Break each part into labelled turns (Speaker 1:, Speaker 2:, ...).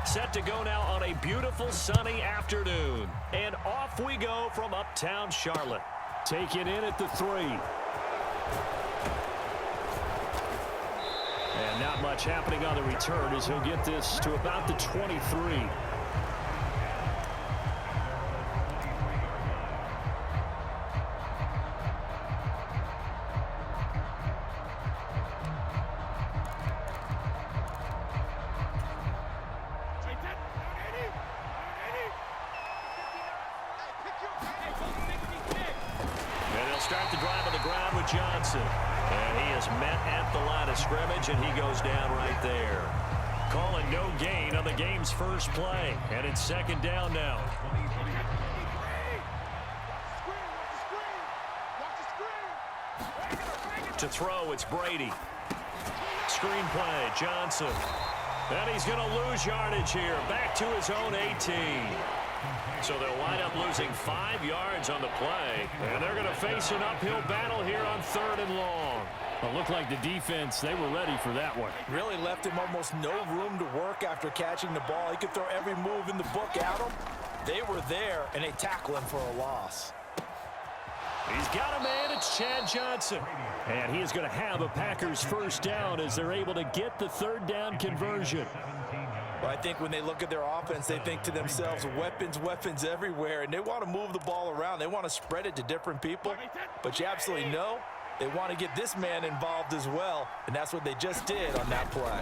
Speaker 1: Set to go now on a beautiful sunny afternoon. And off we go from uptown Charlotte. Take it in at the 3. And not much happening on the return as he'll get this to about the 23.
Speaker 2: Start the drive on the ground with Johnson. And he is met at the line of scrimmage, and he goes down right there. Calling no gain on the game's first play. And it's second down now. To throw, it's Brady. Screen play, Johnson. And he's going to lose yardage here. Back to his own 18. So they'll wind up losing 5 yards on the play. And they're going to face an uphill battle here on 3rd and long.
Speaker 1: It looked like the defense, they were ready for that one.
Speaker 3: Really left him almost no room to work after catching the ball. He could throw every move in the book at him. They were there, and they tackle him for a loss.
Speaker 1: He's got a man. It's Chad Johnson. And he is going to have a Packers first down as they're able to get the 3rd down conversion.
Speaker 3: Well, I think when they look at their offense, they think to themselves, weapons, weapons everywhere, and they want to move the ball around. They want to spread it to different people, but you absolutely know they want to get this man involved as well, and that's what they just did on that play.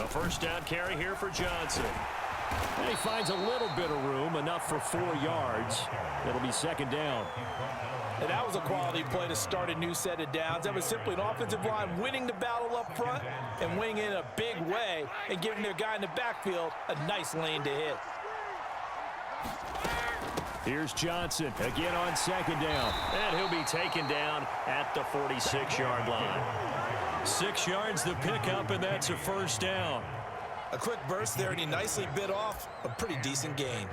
Speaker 2: A first down carry here for Johnson.
Speaker 1: And he finds a little bit of room, enough for 4 yards. It'll be second down.
Speaker 3: And that was a quality play to start a new set of downs. That was simply an offensive line winning the battle up front and winning in a big way and giving their guy in the backfield a nice lane to hit.
Speaker 1: Here's Johnson again on second down.
Speaker 2: And he'll be taken down at the 46-yard line.
Speaker 1: 6 yards the pickup, and that's a first down.
Speaker 3: A quick burst there, and he nicely bit off a pretty decent gain.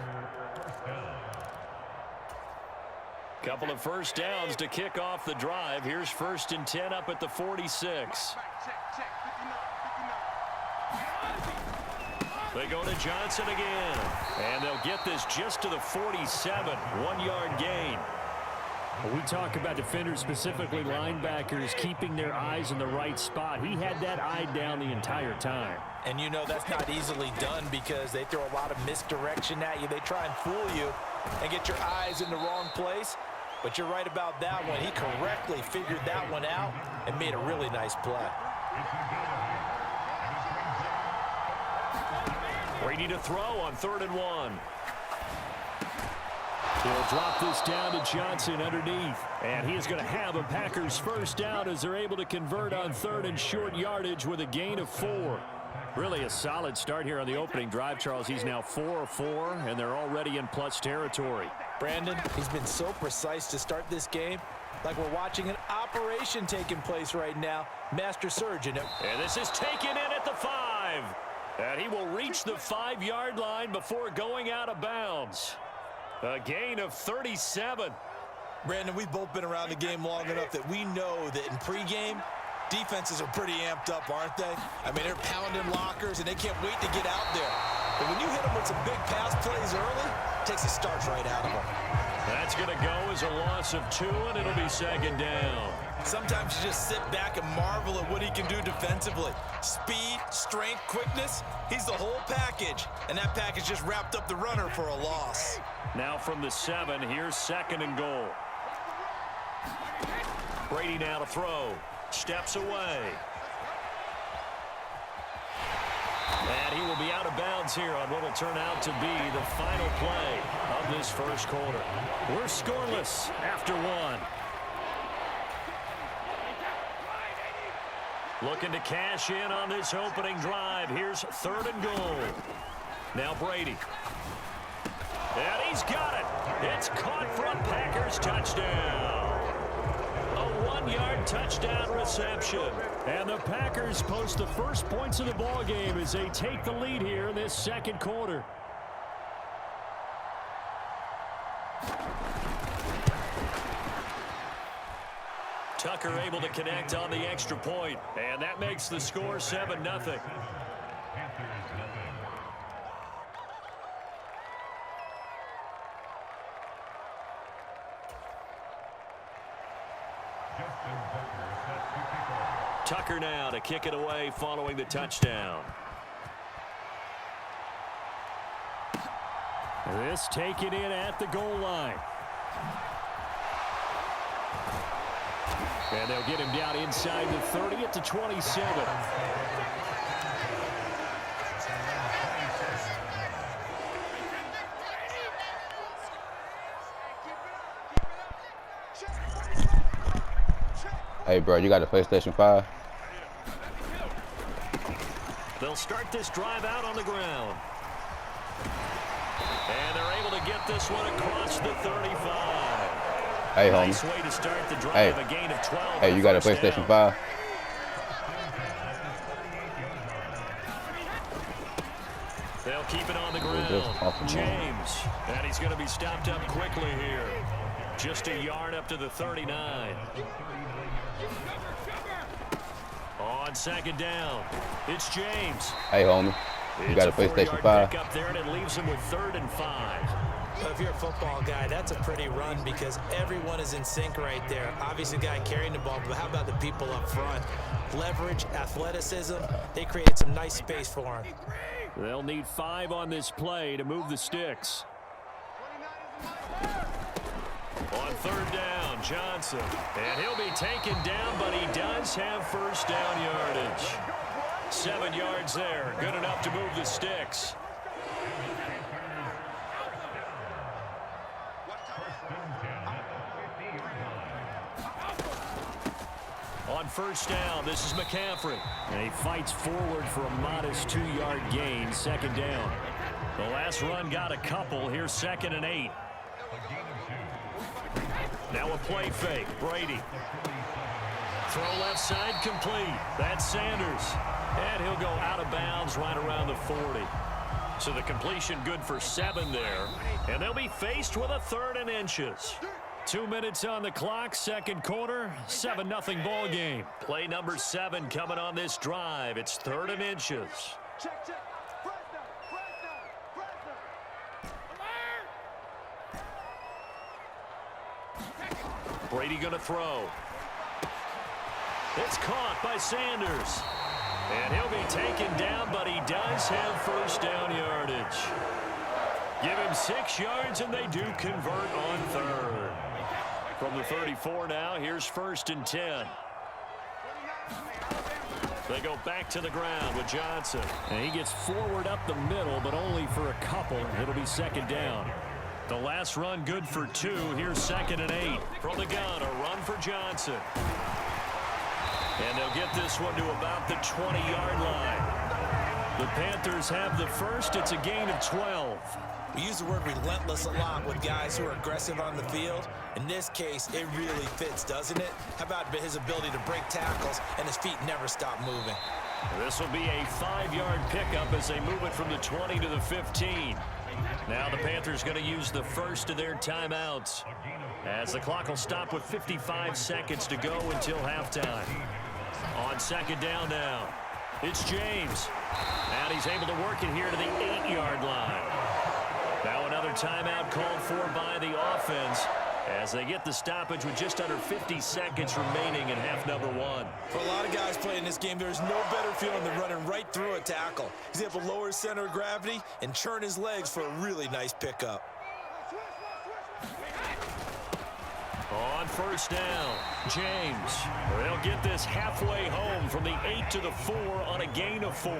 Speaker 2: Couple of first downs to kick off the drive. Here's 1st and 10 up at the 46. They go to Johnson again. And they'll get this just to the 47. 1-yard gain.
Speaker 1: We talk about defenders, specifically linebackers, keeping their eyes in the right spot. He had that eye down the entire time.
Speaker 3: And you know that's not easily done because they throw a lot of misdirection at you. They try and fool you and get your eyes in the wrong place. But you're right about that one. He correctly figured that one out and made a really nice play.
Speaker 2: Brady to throw on 3rd and 1.
Speaker 1: They'll drop this down to Johnson underneath. And he is going to have a Packers first down as they're able to convert on 3rd and short yardage with a gain of 4.
Speaker 2: Really a solid start here on the opening drive, Charles. He's now 4 of 4, and they're already in plus territory.
Speaker 3: Brandon, he's been so precise to start this game. Like we're watching an operation taking place right now. Master surgeon.
Speaker 2: And this is taken in at the 5. And he will reach the 5-yard line before going out of bounds. A gain of 37.
Speaker 3: Brandon, we've both been around the game long enough that we know that in pregame, defenses are pretty amped up, aren't they? I mean, they're pounding lockers, and they can't wait to get out there. But when you hit them with some big pass plays early, it takes the starch right out of them.
Speaker 2: That's going to go as a loss of 2, and it'll be second down.
Speaker 3: Sometimes you just sit back and marvel at what he can do defensively. Speed, strength, quickness, he's the whole package. And that package just wrapped up the runner for a loss.
Speaker 2: Now from the 7, here's 2nd and goal. Brady now to throw. Steps away. And he will be out of bounds here on what will turn out to be the final play of this first quarter. We're scoreless after 1. Looking to cash in on this opening drive. Here's 3rd and goal. Now Brady. And he's got it. It's caught for a Packers touchdown. A 1-yard touchdown reception. And the Packers post the first points of the ball game as they take the lead here in this second quarter. Tucker able to connect on the extra point, and that makes the score 7-0. Tucker now to kick it away following the touchdown.
Speaker 1: This taken in at the goal line. And they'll get him down inside the 30 at the 27.
Speaker 4: Hey, bro, you got a PlayStation 5?
Speaker 2: They'll start this drive out on the ground. And they're able to get this one across the 35.
Speaker 4: Hey, homie.
Speaker 2: Nice way to start the drive, a gain of 12.
Speaker 4: Hey, you got a PlayStation 5?
Speaker 2: They'll keep it on the ground. James. And he's going to be stopped up quickly here. Just a yard up to the 39. On second down, it's James.
Speaker 4: Hey, homie. You got a PlayStation 5?
Speaker 2: Up there, and it leaves him with 3rd and 5.
Speaker 3: So if you're a football guy, that's a pretty run because everyone is in sync right there. Obviously, the guy carrying the ball, but how about the people up front? Leverage, athleticism, they created some nice space for him.
Speaker 1: They'll need 5 on this play to move the sticks.
Speaker 2: On 3rd down, Johnson. And he'll be taken down, but he does have 1st down yardage. 7 yards there, good enough to move the sticks. On 1st down, this is McCaffrey.
Speaker 1: And he fights forward for a modest 2-yard gain, 2nd down.
Speaker 2: The last run got a couple. Here's 2nd and 8. Now a play fake. Brady. Throw left side complete. That's Sanders. And he'll go out of bounds right around the 40. So the completion good for 7 there. And they'll be faced with a 3rd and inches.
Speaker 1: 2 minutes on the clock, 2nd quarter, 7-0 ball game.
Speaker 2: Play number 7 coming on this drive. It's 3rd and inches. Brady going to throw. It's caught by Sanders. And he'll be taken down, but he does have 1st down yardage. Give him 6 yards, and they do convert on 3rd. From the 34 now, here's 1st and 10. They go back to the ground with Johnson.
Speaker 1: And he gets forward up the middle, but only for a couple. It'll be 2nd down.
Speaker 2: The last run good for 2. Here's 2nd and 8. From the gun, a run for Johnson. And they'll get this one to about the 20-yard line. The Panthers have the 1st. It's a gain of 12.
Speaker 3: We use the word relentless a lot with guys who are aggressive on the field. In this case, it really fits, doesn't it? How about his ability to break tackles and his feet never stop moving?
Speaker 2: This will be a 5-yard pickup as they move it from the 20 to the 15. Now the Panthers going to use the 1st of their timeouts as the clock will stop with 55 seconds to go until halftime. On 2nd down now, it's James. And he's able to work it here to the 8-yard line. Now another timeout called for by the offense as they get the stoppage with just under 50 seconds remaining in half number 1.
Speaker 3: For a lot of guys playing this game, there's no better feeling than running right through a tackle. He's able to lower his center of gravity and churn his legs for a really nice pickup.
Speaker 2: On 1st down, James. They'll get this halfway home from the 8 to the 4 on a gain of 4.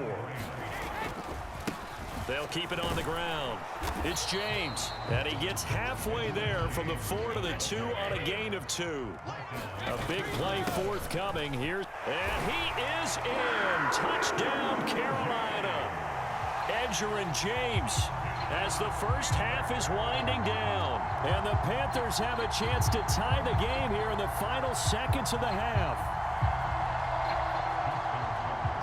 Speaker 2: They'll keep it on the ground. It's James, and he gets halfway there from the 4 to the 2 on a gain of 2. A big play forthcoming here, and he is in. Touchdown, Carolina. Edger and James as the first half is winding down.
Speaker 1: And the Panthers have a chance to tie the game here in the final seconds of the half.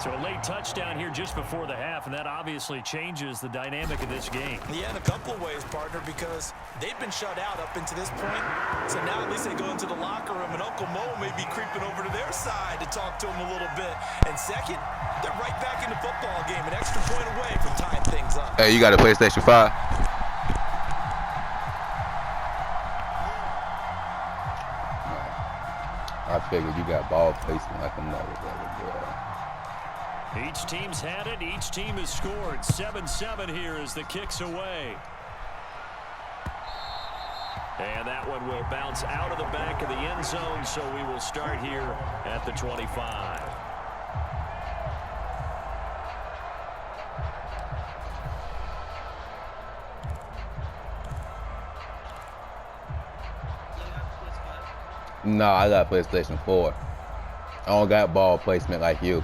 Speaker 2: So a late touchdown here just before the half, and that obviously changes the dynamic of this game.
Speaker 3: Yeah, in a couple of ways, partner, because they've been shut out up until this point. So now at least they go into the locker room, and Uncle Mo may be creeping over to their side to talk to him a little bit. And second, they're right back in the football game, an extra point away from tying things up.
Speaker 4: Hey, you got a PlayStation 5? I figured you got ball placement like another.
Speaker 1: Each team's had it. Each team has scored. 7-7 here as the kick's away. And that one will bounce out of the back of the end zone, so we will start here at the 25.
Speaker 4: No, I got PlayStation 4. I don't got ball placement like you.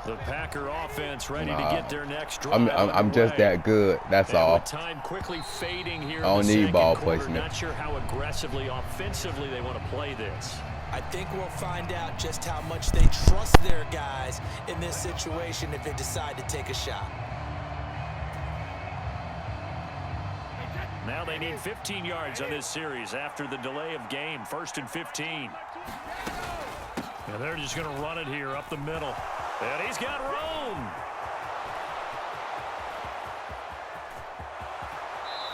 Speaker 1: The Packer offense ready to get their next drive.
Speaker 4: I'm just that good. That's all.
Speaker 1: Time quickly fading here.
Speaker 4: I don't need ball placement.
Speaker 1: Not sure how aggressively, offensively they want to play this.
Speaker 3: I think we'll find out just how much they trust their guys in this situation if they decide to take a shot.
Speaker 1: Now they need 15 yards on this series after the delay of game. 1st and 15. And they're just going to run it here up the middle. And he's got room.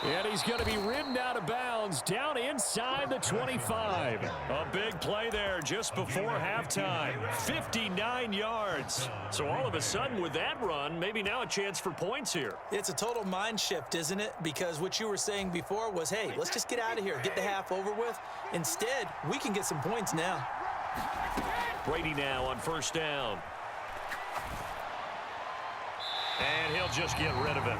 Speaker 1: And he's going to be ridden out of bounds down inside the 25. A big play there just before halftime. 59 yards. So all of a sudden with that run, maybe now a chance for points here.
Speaker 3: It's a total mind shift, isn't it? Because what you were saying before was, hey, let's just get out of here, get the half over with. Instead, we can get some points now.
Speaker 1: Brady now on 1st down. And he'll just get rid of it.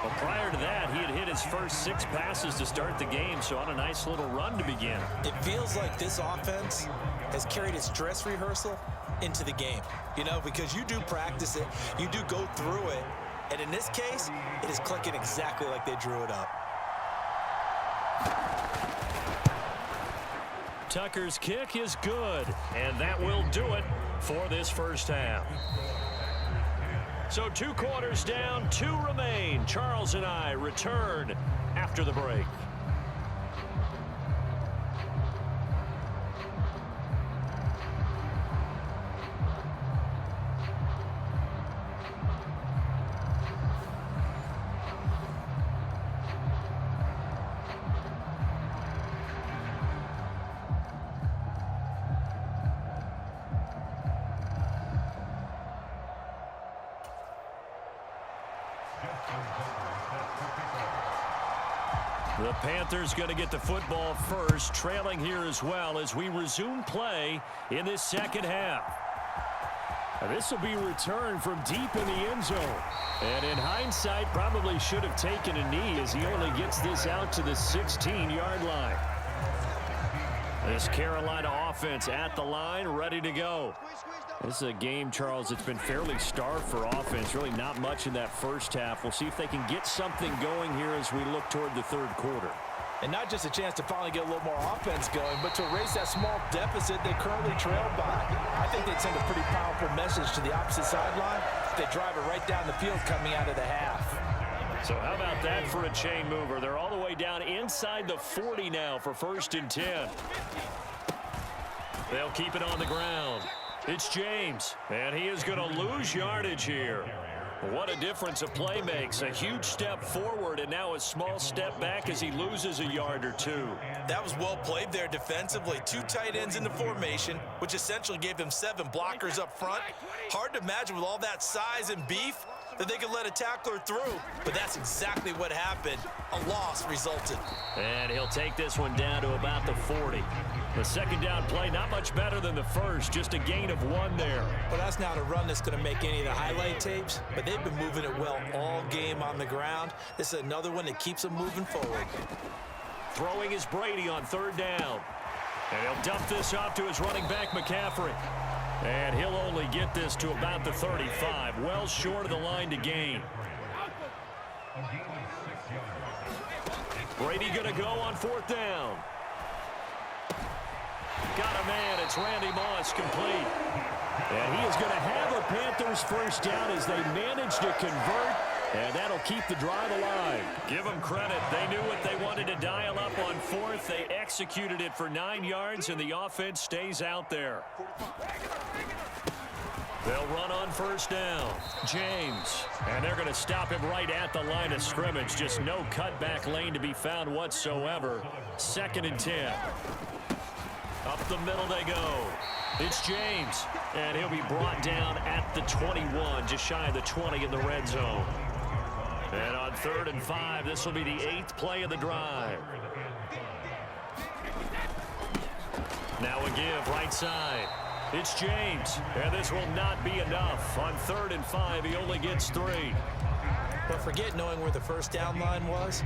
Speaker 1: Well, prior to that, he had hit his first 6 passes to start the game, so on a nice little run to begin.
Speaker 3: It feels like this offense has carried its dress rehearsal into the game. You know, because you do practice it, you do go through it, and in this case, it is clicking exactly like they drew it up.
Speaker 1: Tucker's kick is good, and that will do it for this first half. So 2 quarters down, 2 remain. Charles and I return after the break. The Panthers going to get the football first, trailing here as well as we resume play in this second half. This will be returned from deep in the end zone. And in hindsight, probably should have taken a knee as he only gets this out to the 16-yard line. This Carolina offense at the line, ready to go. This is a game, Charles, that's been fairly starved for offense. Really not much in that first half. We'll see if they can get something going here as we look toward the third quarter.
Speaker 3: And not just a chance to finally get a little more offense going, but to erase that small deficit they currently trailed by. I think they'd send a pretty powerful message to the opposite sideline if they drive it right down the field coming out of the half.
Speaker 1: So how about that for a chain mover? They're all the way down inside the 40 now for 1st and 10. They'll keep it on the ground. It's James, and he is going to lose yardage here. What a difference a play makes. A huge step forward and now a small step back as he loses a yard or 2.
Speaker 3: That was well played there defensively. 2 tight ends in the formation, which essentially gave him 7 blockers up front. Hard to imagine with all that size and beef that they could let a tackler through, but that's exactly what happened. A loss resulted.
Speaker 1: And he'll take this one down to about the 40. The second down play, not much better than the first, just a gain of 1 there.
Speaker 3: Well, that's not a run that's going to make any of the highlight tapes, but they've been moving it well all game on the ground. This is another one that keeps them moving forward.
Speaker 1: Throwing is Brady on 3rd down. And he'll dump this off to his running back, McCaffrey. And he'll only get this to about the 35, well short of the line to gain. Brady going to go on 4th down. Got a man. It's Randy Moss, complete. And he is going to have a Panthers first down as they manage to convert, and that'll keep the drive alive. Give them credit. They knew what they wanted to dial up on 4th. They executed it for 9 yards, and the offense stays out there. They'll run on first down. James. And they're going to stop him right at the line of scrimmage. Just no cutback lane to be found whatsoever. 2nd and 10. Up the middle they go. It's James. And he'll be brought down at the 21, just shy of the 20 in the red zone. And on 3rd and 5, this will be the 8th play of the drive. Now a give right side. It's James, and this will not be enough. On 3rd and 5, he only gets 3.
Speaker 3: But forget knowing where the first down line was.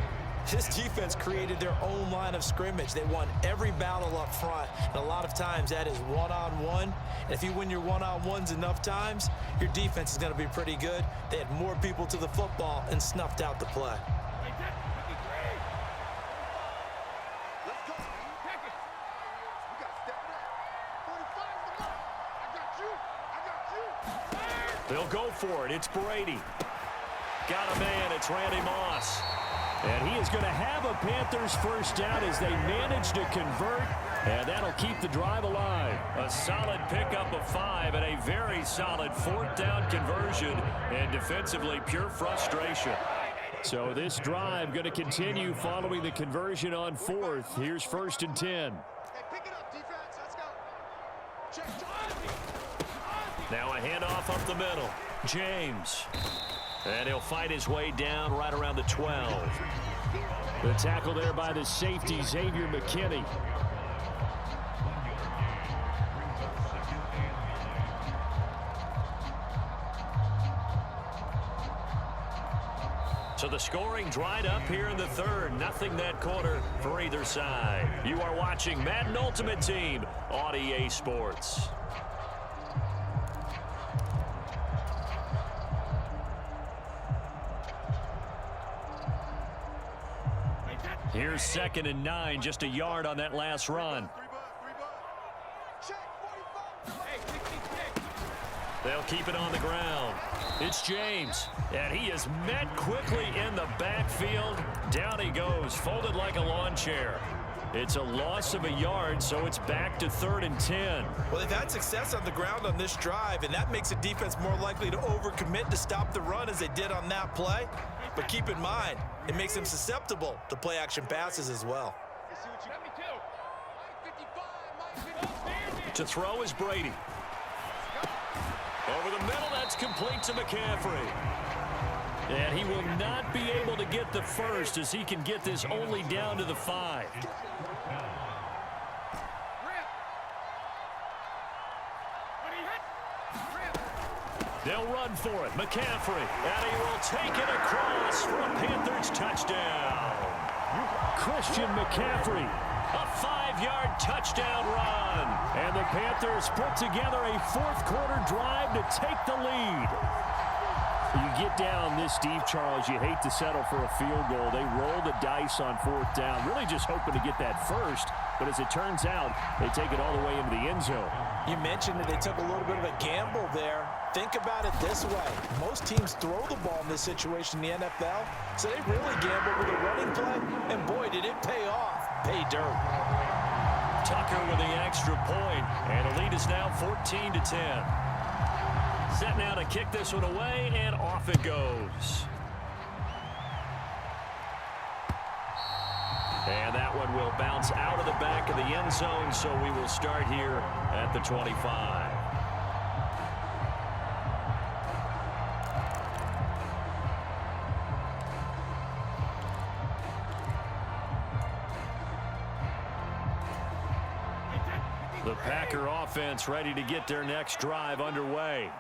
Speaker 3: This defense created their own line of scrimmage. They won every battle up front, and a lot of times that is one-on-one. And if you win your one-on-ones enough times, your defense is going to be pretty good. They had more people to the football and snuffed out the play.
Speaker 1: They'll go for it. It's Brady. Got a man. It's Randy Moss. And he is going to have a Panthers first down as they manage to convert. And that'll keep the drive alive. A solid pickup of 5 and a very solid 4th down conversion. And defensively, pure frustration. So this drive going to continue following the conversion on 4th. Here's 1st and 10.
Speaker 5: Hey, pick it up, defense. Let's go. Check.
Speaker 1: Now a handoff up the middle. James. And he'll fight his way down right around the 12. The tackle there by the safety, Xavier McKinney. So the scoring dried up here in the 3rd. Nothing that quarter for either side. You are watching Madden Ultimate Team on EA Sports. Here's 2nd and 9, just a yard on that last run. They'll keep it on the ground. It's James, and he is met quickly in the backfield. Down he goes, folded like a lawn chair. It's a loss of a yard, so it's back to 3rd and 10.
Speaker 3: Well, they've had success on the ground on this drive, and that makes the defense more likely to overcommit to stop the run as they did on that play. But keep in mind, it makes them susceptible to play-action passes as well.
Speaker 1: To throw is Brady. Over the middle, that's complete to McCaffrey. And he will not be able to get the first as he can get this only down to the 5. They'll run for it. McCaffrey. And he will take it across for a Panthers touchdown. Christian McCaffrey. A 5-yard touchdown run. And the Panthers put together a 4th quarter drive to take the lead. You get down this deep, Charles, you hate to settle for a field goal. They roll the dice on 4th down, really just hoping to get that first. But as it turns out, they take it all the way into the end zone.
Speaker 3: You mentioned that they took a little bit of a gamble there. Think about it this way. Most teams throw the ball in this situation in the NFL, so they really gamble with a running play, and boy, did it pay off. Pay dirt.
Speaker 1: Tucker with the extra point, and the lead is now 14-10. Set now to kick this one away, and off it goes. And that one will bounce out of the back of the end zone, so we will start here at the 25. The Packer offense ready to get their next drive underway.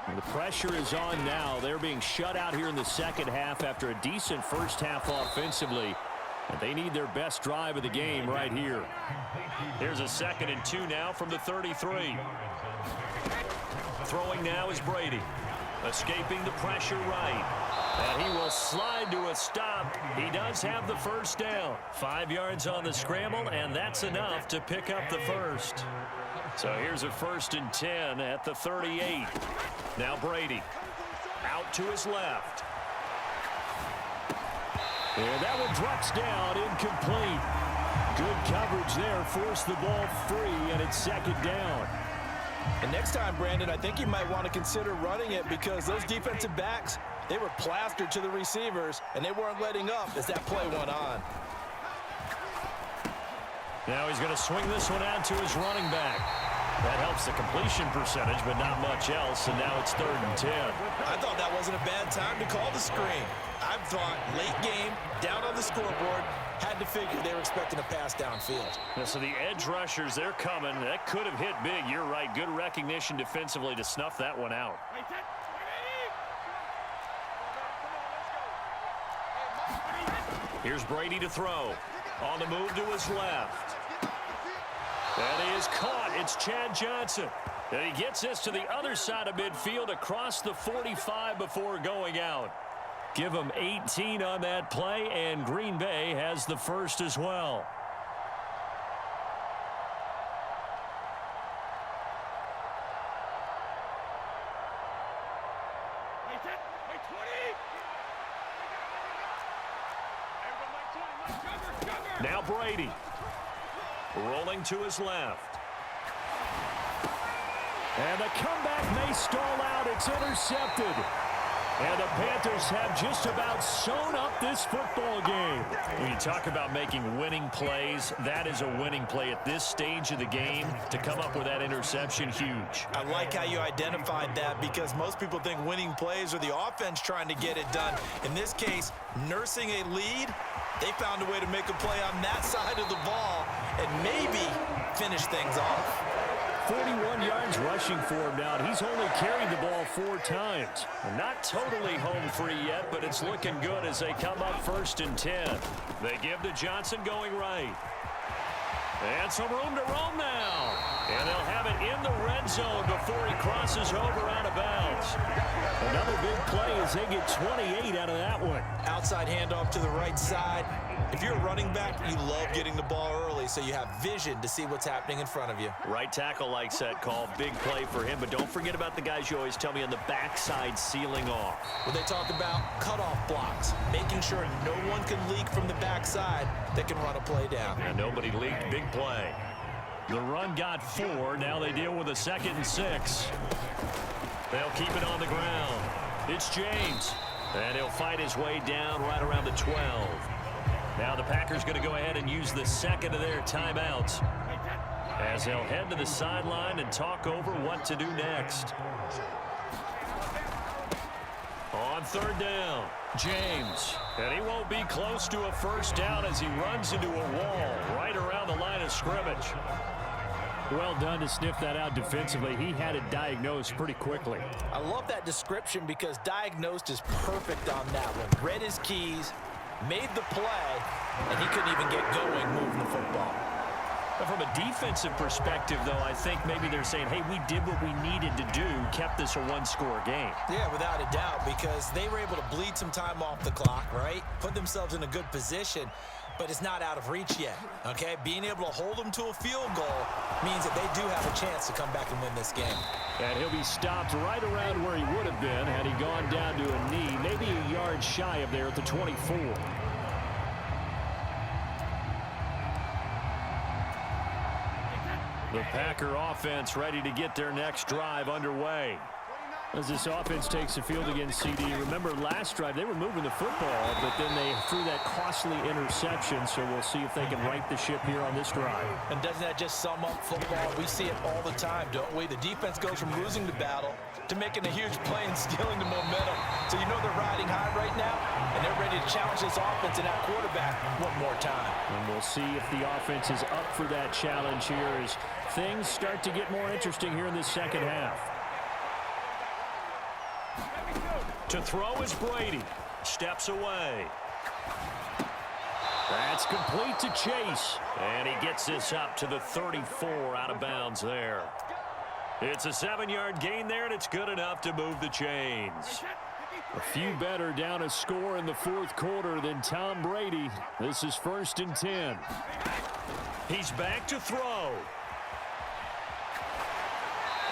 Speaker 1: And the pressure is on now. They're being shut out here in the 2nd half after a decent first half offensively. And they need their best drive of the game right here. Here's a 2nd and 2 now from the 33. Throwing now is Brady. Escaping the pressure right. And he will slide to a stop. He does have the first down. 5 yards on the scramble, and that's enough to pick up the first. So here's a 1st and 10 at the 38. Now Brady out to his left. And that one drops down, incomplete. Good coverage there, forced the ball free, and it's 2nd down.
Speaker 3: And next time, Brandon, I think you might want to consider running it because those defensive backs, they were plastered to the receivers, and they weren't letting up as that play went on.
Speaker 1: Now he's going to swing this one out to his running back. That helps the completion percentage, but not much else, and now it's 3rd and 10.
Speaker 3: I thought that wasn't a bad time to call the screen. I thought late game, down on the scoreboard, had to figure they were expecting a pass downfield.
Speaker 1: Yeah, so the edge rushers, they're coming. That could have hit big. You're right. Good recognition defensively to snuff that one out. Here's Brady to throw. On the move to his left. And he is caught. It's Chad Johnson. And he gets this to the other side of midfield across the 45 before going out. Give him 18 on that play, and Green Bay has the first as well. Now Brady. Rolling to his left. And the comeback may stall out. It's intercepted. And the Panthers have just about sewn up this football game. When you talk about making winning plays, that is a winning play at this stage of the game. To come up with that interception, huge.
Speaker 3: I like how you identified that because most people think winning plays are the offense trying to get it done. In this case, nursing a lead, they found a way to make a play on that side of the ball and maybe finish things off.
Speaker 1: 41 yards rushing for him now. He's only carried the ball 4 times. Not totally home free yet, but it's looking good as they come up 1st and 10. They give to Johnson going right. And some room to roam now. And they'll have it in the red zone before he crosses over out of bounds. Another big play as they get 28 out of that one.
Speaker 3: Outside handoff to the right side. If you're a running back, you love getting the ball early so you have vision to see what's happening in front of you.
Speaker 1: Right tackle likes that call. Big play for him, but don't forget about the guys you always tell me on the backside sealing off.
Speaker 3: Well, they talk about cutoff blocks, making sure no one can leak from the backside that can run a play down.
Speaker 1: And nobody leaked. Big play. The run got 4. Now they deal with a 2nd and 6. They'll keep it on the ground. It's James. And he'll fight his way down right around the 12. Now the Packers going to go ahead and use the second of their timeouts as they'll head to the sideline and talk over what to do next. On 3rd down, James. And he won't be close to a first down as he runs into a wall right around the line of scrimmage. Well done to sniff that out defensively. He had it diagnosed pretty quickly.
Speaker 3: I love that description because diagnosed is perfect on that one. Read his keys, made the play, and he couldn't even get going moving the football.
Speaker 1: But from a defensive perspective, though, I think maybe they're saying, hey, we did what we needed to do, kept this a 1-score game.
Speaker 3: Yeah, without a doubt, because they were able to bleed some time off the clock, right? Put themselves in a good position, but it's not out of reach yet, okay? Being able to hold them to a field goal means that they do have a chance to come back and win this game.
Speaker 1: And he'll be stopped right around where he would have been had he gone down to a knee, maybe a yard shy of there at the 24. The Packer offense ready to get their next drive underway. As this offense takes the field against CD. Remember last drive they were moving the football, but then they threw that costly interception, so we'll see if they can right the ship here on this drive.
Speaker 3: And doesn't that just sum up football? We see it all the time, don't we? The defense goes from losing the battle to making a huge play and stealing the momentum. So you know they're riding high right now, and they're ready to challenge this offense and that quarterback one more time.
Speaker 1: And we'll see if the offense is up for that challenge here as things start to get more interesting here in this second half. To throw is Brady. Steps away. That's complete to Chase. And he gets this up to the 34 out of bounds there. It's a 7-yard gain there, and it's good enough to move the chains. A few better down a score in the 4th quarter than Tom Brady. This is 1st and 10. He's back to throw.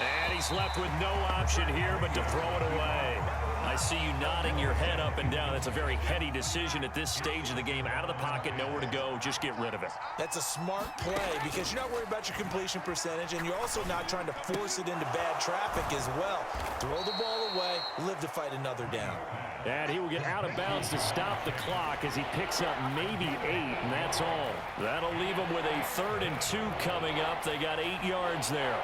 Speaker 2: And he's left with no option here but to throw it away. I see you nodding your head up and down. That's a very heady decision at this stage of the game. Out of the pocket, nowhere to go. Just get rid of it.
Speaker 3: That's a smart play because you're not worried about your completion percentage, and you're also not trying to force it into bad traffic as well. Throw the ball away, live to fight another down.
Speaker 1: And he will get out of bounds to stop the clock as he picks up maybe 8, and that's all.
Speaker 2: That'll leave them with a 3rd and 2 coming up. They got 8 yards there.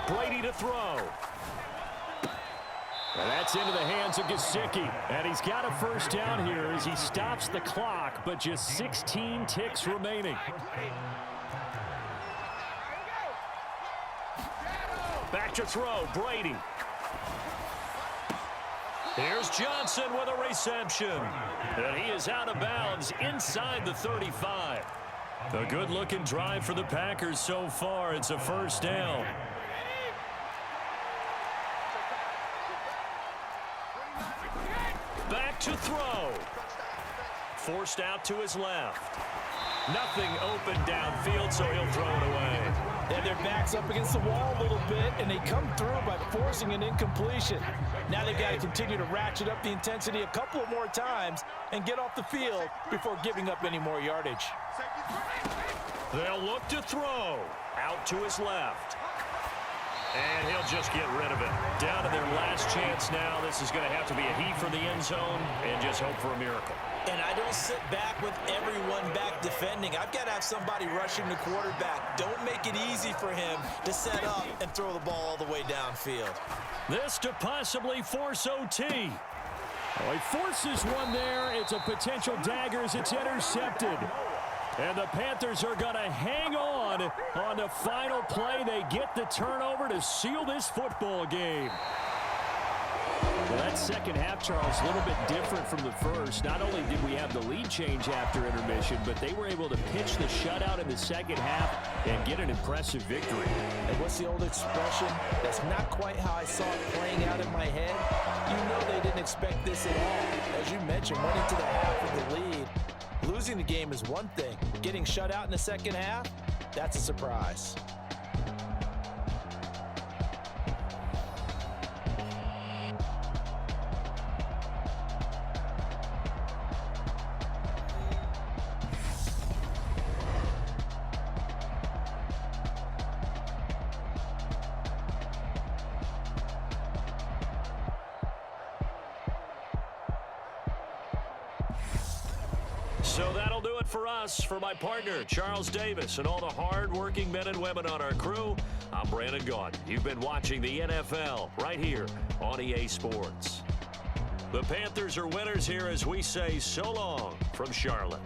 Speaker 2: Brady to throw.
Speaker 1: And that's into the hands of Gesicki. And he's got a first down here as he stops the clock, but just 16 ticks remaining.
Speaker 2: Back to throw, Brady. Here's Johnson with a reception. And he is out of bounds inside the 35. A good-looking drive for the Packers so far. It's a first down. Back to throw. Forced out to his left. Nothing open downfield, so he'll throw it away.
Speaker 6: And their back's up against the wall a little bit, and they come through by forcing an incompletion. Now they've got to continue to ratchet up the intensity a couple of more times and get off the field before giving up any more yardage.
Speaker 2: They'll look to throw. Out to his left. And he'll just get rid of it. Down to their last chance now. This is going to have to be a heave for the end zone and just hope for a miracle.
Speaker 3: And I don't sit back with everyone back defending. I've got to have somebody rushing the quarterback. Don't make it easy for him to set up and throw the ball all the way downfield.
Speaker 1: This to possibly force OT. Oh, he forces one there. It's a potential dagger as it's intercepted. And the Panthers are going to hang on the final play. They get the turnover to seal this football game. Well, that second half, Charles, a little bit different from the first. Not only did we have the lead change after intermission, but they were able to pitch the shutout in the second half and get an impressive victory.
Speaker 6: And what's the old expression? That's not quite how I saw it playing out in my head. You know they didn't expect this at all. As you mentioned, went into the half with the lead. Losing the game is one thing. Getting shut out in the second half, that's a surprise.
Speaker 2: So that'll do it for us. For my partner, Charles Davis, and all the hard-working men and women on our crew, I'm Brandon Gaudin. You've been watching the NFL right here on EA Sports. The Panthers are winners here as we say so long from Charlotte.